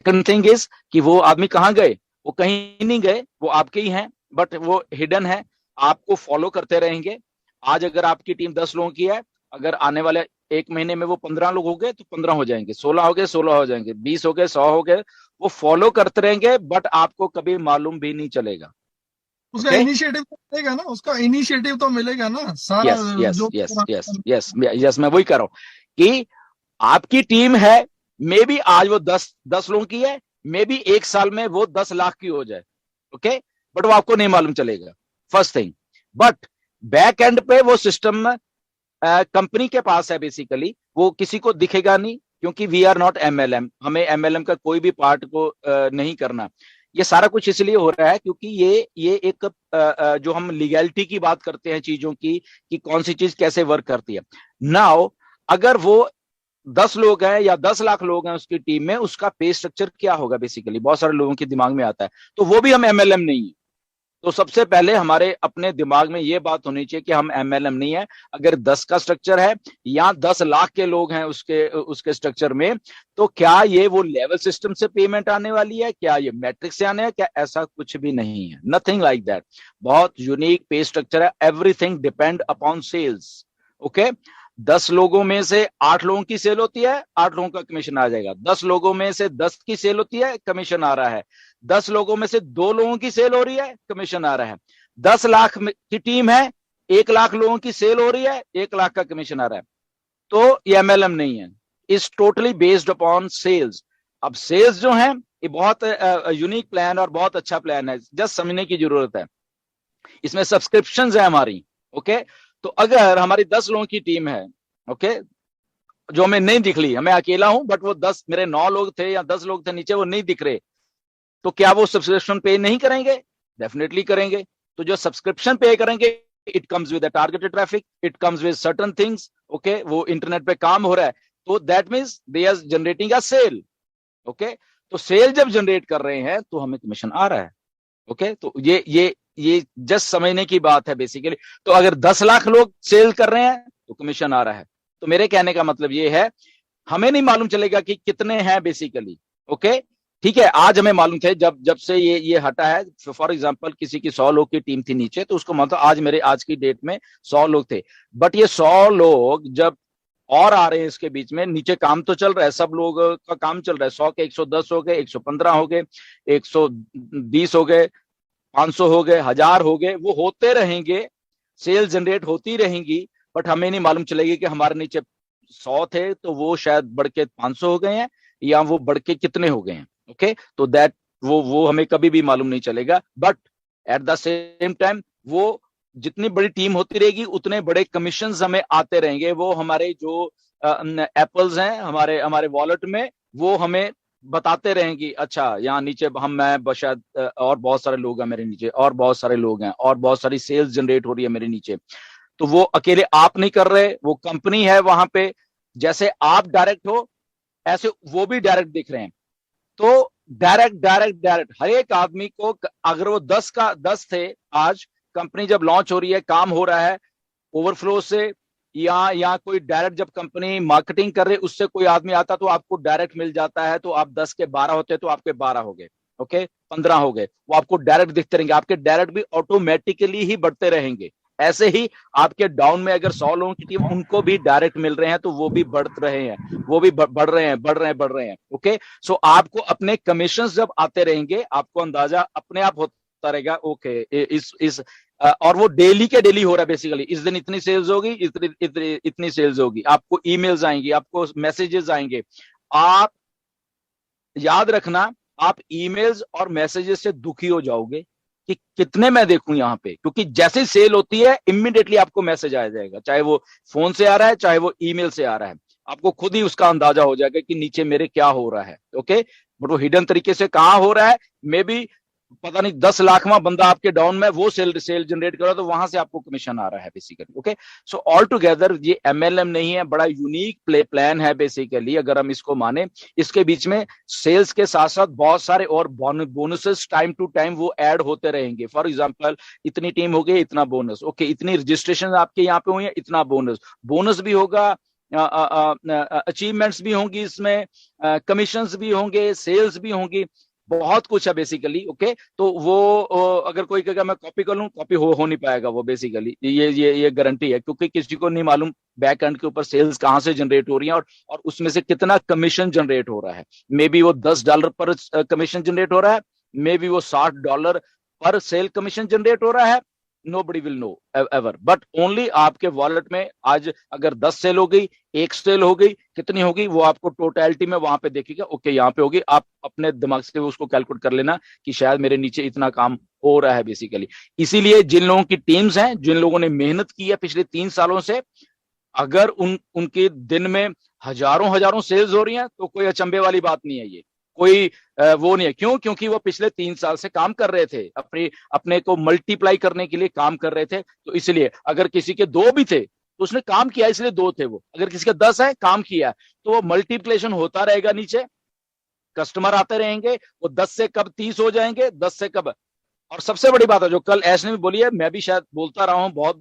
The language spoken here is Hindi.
सेकंड थिंग इज कि वो आदमी कहाँ गए, वो कहीं नहीं गए, वो आपके ही हैं, बट वो हिडन है, आपको फॉलो करते रहेंगे। आज अगर आपकी टीम 10 लोगों की है, अगर आने वाले 1 महीने में वो 15 लोग हो गए तो 15 हो जाएंगे, 16 हो गए 16 हो जाएंगे, 20 हो गए 100 हो गए, वो फॉलो करते रहेंगे, बट आपको कभी मालूम भी नहीं चलेगा। उसका ओके। इनिशिएटिव तो मिलेगा ना, उसका इनिशिएटिव तो मिलेगा ना सारा यस यस जो यस यस यस यस, मैं वही कर रहा हूँ कि आपकी टीम है, मे बी आज वो 10 लोगों की है, मे बी 1 साल में वो 10 लाख की हो जाए। ओके, बट वो आपको नहीं मालूम चलेगा, first thing. But back and पे वो सिस्टम कंपनी के पास है, बेसिकली वो किसी को दिखेगा नहीं, क्योंकि वी आर नॉट एमएलएम, हमें एमएलएम का कोई भी पार्ट को नहीं करना। ये सारा कुछ इसलिए हो रहा है क्योंकि ये एक जो हम लीगैलिटी की बात करते हैं चीजों की, कि कौन सी चीज कैसे वर्क करती है। नाउ अगर वो 10 लोग हैं या 10 लाख लोग हैं उसकी टीम में, उसका पे स्ट्रक्चर क्या होगा, बेसिकली बहुत सारे लोगों के दिमाग में आता है, तो वो भी हम एमएलएम नहीं है। तो सबसे पहले हमारे अपने दिमाग में ये बात होनी चाहिए कि हम एमएलएम नहीं है। अगर 10 का स्ट्रक्चर है या 10 लाख के लोग हैं उसके उसके स्ट्रक्चर में, तो क्या ये वो लेवल सिस्टम से पेमेंट आने वाली है, क्या ये मैट्रिक से आने है, क्या ऐसा कुछ भी नहीं है, नथिंग लाइक दैट। बहुत यूनिक पे स्ट्रक्चर है, everything depend upon sales. Okay, 10 लोगों में से 8 लोगों की सेल होती है, 8 लोगों का कमीशन आ जाएगा। 10 लोगों में से 10 की सेल होती है, कमीशन आ रहा है। 10 लोगों में से 2 लोगों की सेल हो रही है, कमीशन आ रहा है। 10 लाख की टीम है, 1 लाख लोगों की सेल हो रही है, 1 लाख का कमीशन आ रहा है। तो ये एमएलएम नहीं है, is totally based upon sales. अब सेल्स जो है ये बहुत यूनिक प्लान और बहुत अच्छा प्लान है, जस्ट समझने की जरूरत है। इसमें सब्सक्रिप्शन है हमारी। ओके, तो अगर हमारी 10 लोगों की टीम है, ओके, जो हमें नहीं दिख रही, मैं अकेला हूं बट वो 10 मेरे 9 लोग थे या 10 लोग थे नीचे, वो नहीं दिख रहे, तो क्या वो सब्सक्रिप्शन पे नहीं करेंगे? डेफिनेटली करेंगे। तो जो सब्सक्रिप्शन पे करेंगे, it comes with targeted traffic, it comes with certain things. Okay, वो इंटरनेट पे काम हो रहा है, तो that means they are generating a sale. Okay, तो सेल जब जनरेट कर रहे हैं तो हमें कमीशन आ रहा है। ओके, तो ये जस्ट समझने की बात है बेसिकली। तो अगर 10 लाख लोग सेल कर रहे हैं तो कमीशन आ रहा है। तो मेरे कहने का मतलब ये है, हमें नहीं मालूम चलेगा कि कितने हैं बेसिकली। ओके, ठीक है, आज हमें मालूम थे, जब जब से ये हटा है, फॉर एग्जांपल किसी की 100 लोग की टीम थी नीचे, तो उसको मतलब आज मेरे आज की डेट में 100 लोग थे। बट ये 100 लोग जब और आ रहे हैं इसके बीच में, नीचे काम तो चल रहा है, सब लोग का काम चल रहा है, 100 के 110 हो गए, 115 हो गए, 120 हो गए, 500 हो गए, 1000 हो गए, वो होते रहेंगे, सेल जनरेट होती रहेंगी। बट हमें नहीं मालूम चलेगी कि हमारे नीचे 100 थे तो वो शायद बढ़ के 500 हो गए हैं, या वो बढ़ के कितने हो गए हैं। ओके, तो दैट वो हमें कभी भी मालूम नहीं चलेगा। But at the same time, वो जितनी बड़ी टीम होती रहेगी उतने बड़े कमीशन हमें आते रहेंगे। वो हमारे जो एप्पल्स हैं हमारे हमारे वॉलेट में, वो हमें बताते रहेंगे, अच्छा यहाँ नीचे हम मैं शायद और बहुत सारे लोग हैं मेरे नीचे, और बहुत सारे लोग हैं, और बहुत सारी सेल्स जनरेट हो रही है मेरे नीचे। तो वो अकेले आप नहीं कर रहे, वो कंपनी है वहां पे, जैसे आप डायरेक्ट हो ऐसे वो भी डायरेक्ट दिख रहे हैं। तो डायरेक्ट डायरेक्ट डायरेक्ट हर एक आदमी को, अगर वो 10 थे, आज कंपनी जब लॉन्च हो रही है, काम हो रहा है ओवरफ्लो से, या कोई डायरेक्ट जब कंपनी मार्केटिंग कर रही उससे कोई आदमी आता तो आपको डायरेक्ट मिल जाता है, तो आप 10 के 12 होते तो आपके 12 हो गए। ओके, 15 हो गए, वो आपको डायरेक्ट दिखते रहेंगे, आपके डायरेक्ट भी ऑटोमेटिकली ही बढ़ते रहेंगे। ऐसे ही आपके डाउन में अगर 100 लोगों की टीम, उनको भी डायरेक्ट मिल रहे हैं तो वो भी बढ़ रहे हैं, वो भी बढ़ रहे हैं, बढ़ रहे हैं, बढ़ रहे हैं। ओके, सो आपको अपने कमीशन जब आते रहेंगे, आपको अंदाजा अपने आप होता रहेगा, ओके इस और वो डेली के डेली हो रहा है बेसिकली, इस दिन इतनी सेल्स होगी, इतनी सेल्स होगी, आपको ईमेल्स आएंगी, आपको मैसेजेस आएंगे। आप याद रखना, आप ईमेल्स और मैसेजेस से दुखी हो जाओगे कि कितने मैं देखूं यहाँ पे, क्योंकि जैसे सेल होती है इमीडिएटली आपको मैसेज आ जाएगा, चाहे वो फोन से आ रहा है चाहे वो ईमेल से आ रहा है, आपको खुद ही उसका अंदाजा हो जाएगा कि नीचे मेरे क्या हो रहा है। ओके, बट वो हिडन तरीके से कहाँ हो रहा है, मे बी पता नहीं 10 लाखवां बंदा आपके डाउन में वो सेल सेल जनरेट कर रहा है, तो वहां से आपको कमीशन आ रहा है basically. Okay, so all together ये एमएलएम नहीं है, बड़ा यूनिक प्लान है बेसिकली, अगर हम इसको माने। इसके बीच में सेल्स के साथ साथ बहुत सारे और बोनसेस टाइम टू टाइम वो ऐड होते रहेंगे। फॉर एग्जांपल, इतनी टीम हो गई इतना बोनस, ओके, इतनी रजिस्ट्रेशन आपके यहाँ पे हुई है इतना बोनस, बोनस भी होगा, अचीवमेंट्स भी होंगी इसमें, कमीशंस भी होंगे, सेल्स भी होंगी, बहुत कुछ है बेसिकली। ओके, तो वो अगर कोई कहेगा मैं कॉपी कर लूं, कॉपी हो नहीं पाएगा वो बेसिकली, ये गारंटी है, क्योंकि किसी को नहीं मालूम बैक एंड के ऊपर सेल्स कहां से जनरेट हो रही है, और उसमें से कितना कमीशन जनरेट हो रहा है। मे बी वो $10 पर कमीशन जनरेट हो रहा है, मे बी वो $60 पर सेल कमीशन जनरेट हो रहा है, nobody will know ever, but only आपके वॉलेट में आज अगर 10 सेल हो गई, एक सेल हो गई, कितनी होगी वो आपको टोटलिटी में वहां पे देखेगा। ओके, यहाँ पे होगी, आप अपने दिमाग से उसको कैलकुलेट कर लेना कि शायद मेरे नीचे इतना काम हो रहा है बेसिकली। इसीलिए जिन लोगों की टीम्स हैं, जिन लोगों ने मेहनत की है पिछले 3 सालों से, अगर उनके दिन में हजारों हजारों सेल्स हो रही हैं, तो कोई अचंभे वाली बात नहीं है। ये कोई वो नहीं है। क्यों? क्योंकि वो पिछले 3 साल से काम कर रहे थे, अपने को मल्टीप्लाई करने के लिए काम कर रहे थे। तो इसलिए अगर किसी के 2 भी थे तो उसने काम किया, इसलिए 2 थे वो। अगर किसी के 10 है, काम किया, तो वो मल्टीप्लिकेशन होता रहेगा नीचे, कस्टमर आते रहेंगे, वो 10 से कब 30 हो जाएंगे, 10 से कब। और सबसे बड़ी बात है जो कल ऐश ने भी बोली है, मैं भी शायद बोलता रहा हूं बहुत